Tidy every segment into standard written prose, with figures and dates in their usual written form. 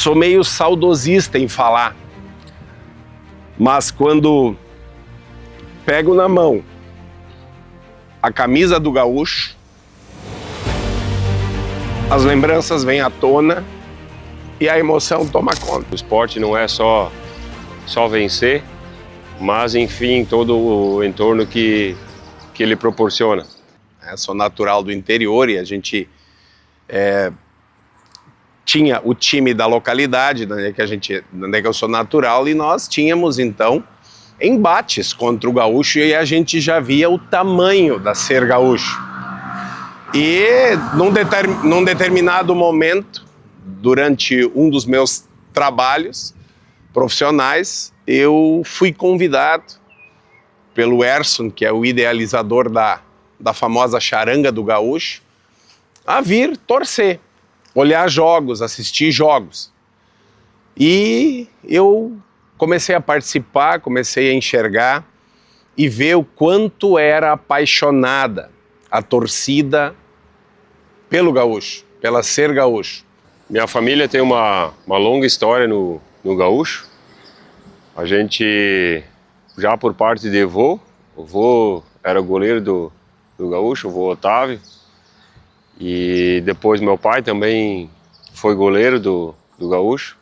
sou meio saudosista em falar, mas quando pego na mão a camisa do gaúcho, as lembranças vêm à tona e a emoção toma conta. O esporte não é só vencer, mas enfim, todo o entorno que ele proporciona. Sou natural do interior e a gente tinha o time da localidade, onde é que eu sou natural, e nós tínhamos então embates contra o gaúcho e a gente já via o tamanho da ser gaúcho. E num determinado momento, durante um dos meus trabalhos profissionais, eu fui convidado pelo Erson, que é o idealizador da famosa charanga do gaúcho, a vir torcer, olhar jogos, assistir jogos. E eu comecei a participar, comecei a enxergar e ver o quanto era apaixonada a torcida pelo gaúcho, pela ser gaúcho. Minha família tem uma longa história no gaúcho. A gente, já por parte de avô, o avô era goleiro do gaúcho, o avô Otávio. E depois meu pai também foi goleiro do gaúcho.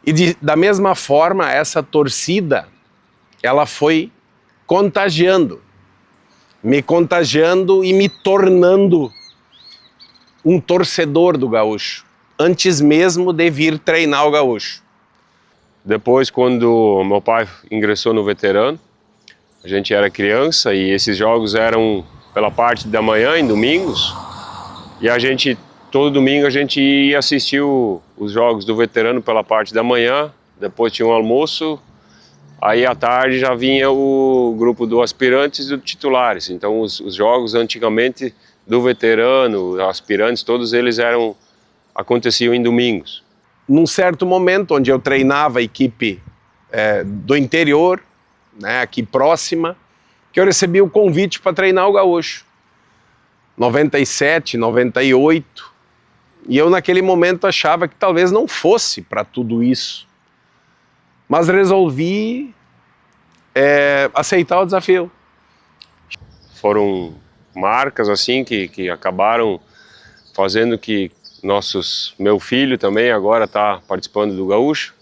E da mesma forma, essa torcida, ela foi me contagiando e me tornando um torcedor do gaúcho, antes mesmo de vir treinar o gaúcho. Depois, quando meu pai ingressou no veterano, a gente era criança e esses jogos eram pela parte da manhã, em domingos, e todo domingo a gente ia assistir os jogos do veterano pela parte da manhã, depois tinha um almoço, aí à tarde já vinha o grupo do aspirantes e do titulares. Então os jogos antigamente do veterano, aspirantes, todos eles aconteciam em domingos. Num certo momento, onde eu treinava a equipe do interior, né, aqui próxima, que eu recebi o convite para treinar o gaúcho. 97, 98, e eu naquele momento achava que talvez não fosse para tudo isso. Mas resolvi aceitar o desafio. Foram marcas assim que acabaram fazendo que meu filho também agora está participando do gaúcho.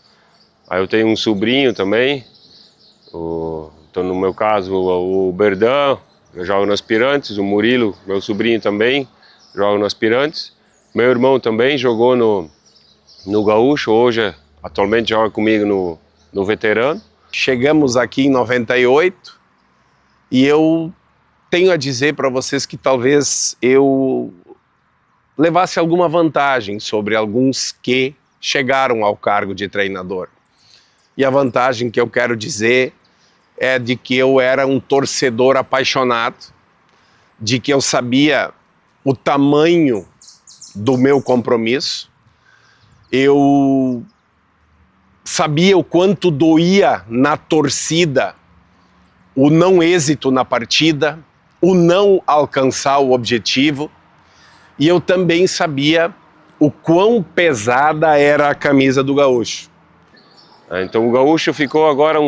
Aí eu tenho um sobrinho também, então no meu caso o Berdan, eu jogo no Aspirantes, o Murilo, meu sobrinho também, joga no Aspirantes. Meu irmão também jogou no gaúcho, hoje atualmente joga comigo no veterano. Chegamos aqui em 98 e eu tenho a dizer para vocês que talvez eu levasse alguma vantagem sobre alguns que chegaram ao cargo de treinador. E a vantagem que eu quero dizer é de que eu era um torcedor apaixonado, de que eu sabia o tamanho do meu compromisso, eu sabia o quanto doía na torcida o não êxito na partida, o não alcançar o objetivo, e eu também sabia o quão pesada era a camisa do gaúcho. Então o gaúcho ficou agora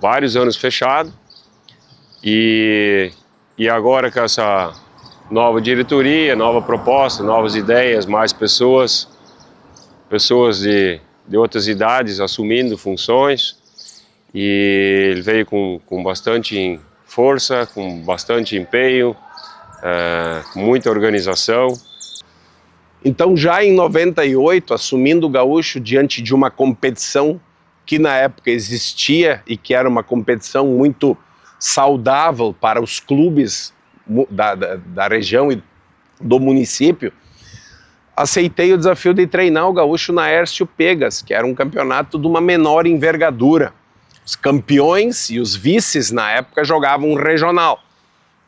vários anos fechado e agora com essa nova diretoria, nova proposta, novas ideias, mais pessoas de outras idades assumindo funções, e ele veio com bastante força, com bastante empenho, muita organização. Então já em 98, assumindo o gaúcho diante de uma competição que na época existia e que era uma competição muito saudável para os clubes da região e do município, aceitei o desafio de treinar o gaúcho na Hércio Pegas, que era um campeonato de uma menor envergadura. Os campeões e os vices na época jogavam regional.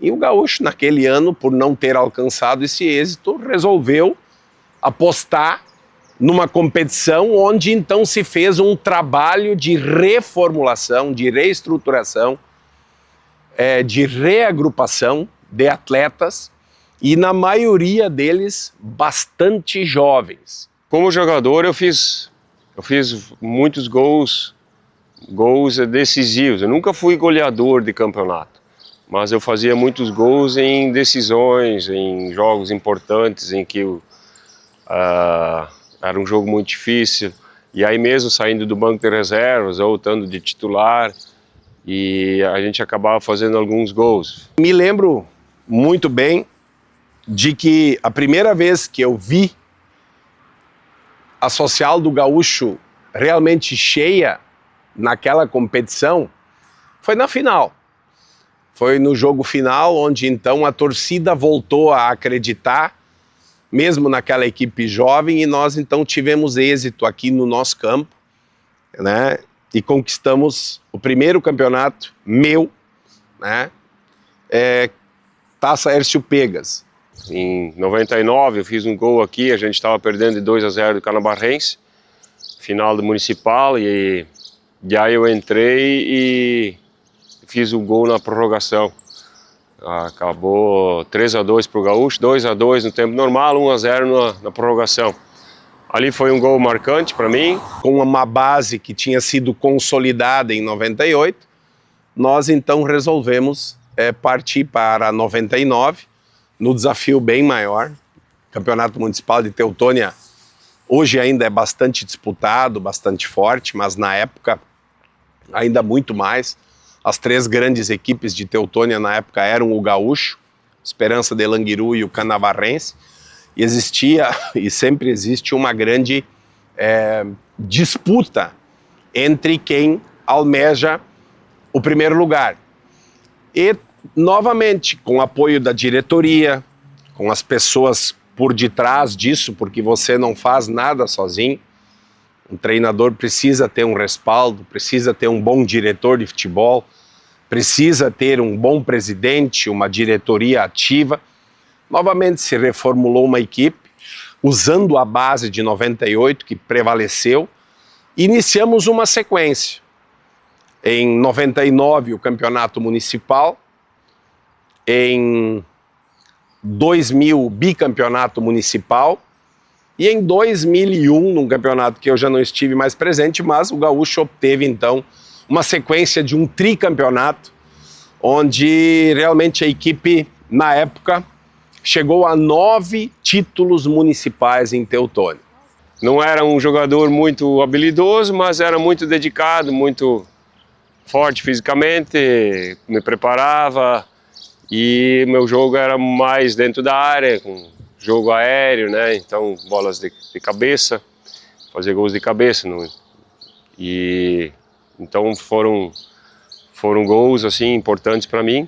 E o gaúcho naquele ano, por não ter alcançado esse êxito, resolveu apostar numa competição onde então se fez um trabalho de reformulação, de reestruturação, de reagrupação de atletas, e na maioria deles bastante jovens. Como jogador eu fiz muitos gols decisivos. Eu nunca fui goleador de campeonato, mas eu fazia muitos gols em decisões, em jogos importantes em que era um jogo muito difícil. E aí mesmo saindo do banco de reservas ou estando de titular, e a gente acabava fazendo alguns gols. Me lembro muito bem de que a primeira vez que eu vi a Social do Gaúcho realmente cheia naquela competição foi na final. Foi no jogo final, onde então a torcida voltou a acreditar, mesmo naquela equipe jovem, e nós então tivemos êxito aqui no nosso campo, né? E conquistamos o primeiro campeonato meu, né? Taça Hércio Pegas. Em 99 eu fiz um gol aqui, a gente estava perdendo de 2-0 do Canabarrense, final do Municipal, e aí eu entrei e fiz o gol na prorrogação. Acabou 3-2 para o Gaúcho, 2-2 no tempo normal, 1-0 na prorrogação. Ali foi um gol marcante para mim. Com uma base que tinha sido consolidada em 98, nós então resolvemos partir para 99, no desafio bem maior. O Campeonato Municipal de Teutônia hoje ainda é bastante disputado, bastante forte, mas na época ainda muito mais. As três grandes equipes de Teutônia na época eram o Gaúcho, Esperança de Languiru e o Canabarrense. E existia, e sempre existe, uma grande disputa entre quem almeja o primeiro lugar. E, novamente, com o apoio da diretoria, com as pessoas por detrás disso, porque você não faz nada sozinho. Um treinador precisa ter um respaldo, precisa ter um bom diretor de futebol, precisa ter um bom presidente, uma diretoria ativa. Novamente se reformulou uma equipe, usando a base de 98 que prevaleceu. Iniciamos uma sequência. Em 99 o campeonato municipal, em 2000 o bicampeonato municipal, e em 2001, num campeonato que eu já não estive mais presente, mas o Gaúcho obteve então uma sequência de um tricampeonato, onde realmente a equipe, na época, chegou a 9 títulos municipais em Teutônia. Não era um jogador muito habilidoso, mas era muito dedicado, muito forte fisicamente, me preparava, e meu jogo era mais dentro da área, com jogo aéreo, né? Então bolas de cabeça, fazer gols de cabeça, e então foram gols assim importantes para mim.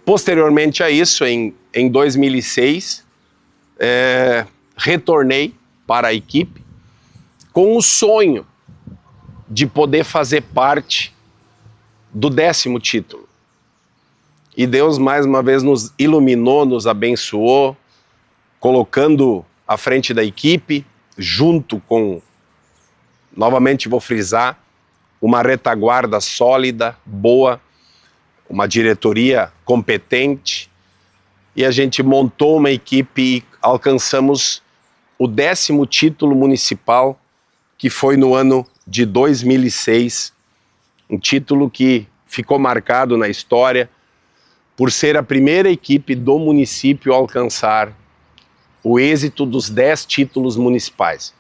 Posteriormente a isso, em 2006, retornei para a equipe com o sonho de poder fazer parte do 10º título. E Deus mais uma vez nos iluminou, nos abençoou, colocando à frente da equipe, junto com, novamente vou frisar, uma retaguarda sólida, boa, uma diretoria competente, e a gente montou uma equipe e alcançamos o 10º título municipal, que foi no ano de 2006, um título que ficou marcado na história por ser a primeira equipe do município a alcançar o êxito dos 10 títulos municipais.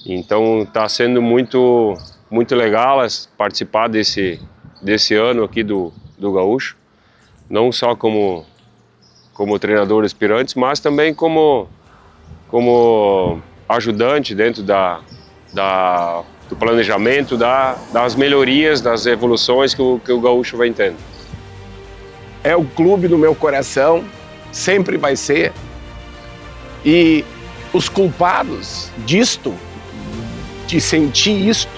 Então está sendo muito legal participar desse ano aqui do Gaúcho, não só como treinador aspirante, mas também como ajudante dentro do planejamento, das melhorias, das evoluções que o Gaúcho vai tendo. É o clube do meu coração, sempre vai ser, e os culpados disto, de sentir isto,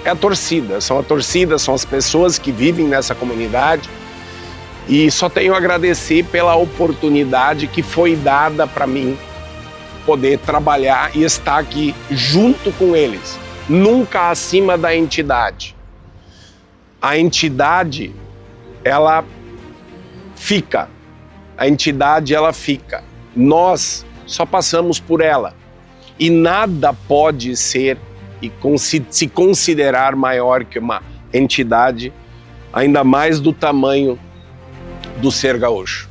é a torcida, são as pessoas que vivem nessa comunidade, e só tenho a agradecer pela oportunidade que foi dada para mim poder trabalhar e estar aqui junto com eles, nunca acima da entidade. A entidade, ela fica, nós só passamos por ela, e nada pode ser e se considerar maior que uma entidade, ainda mais do tamanho do Ser Gaúcho.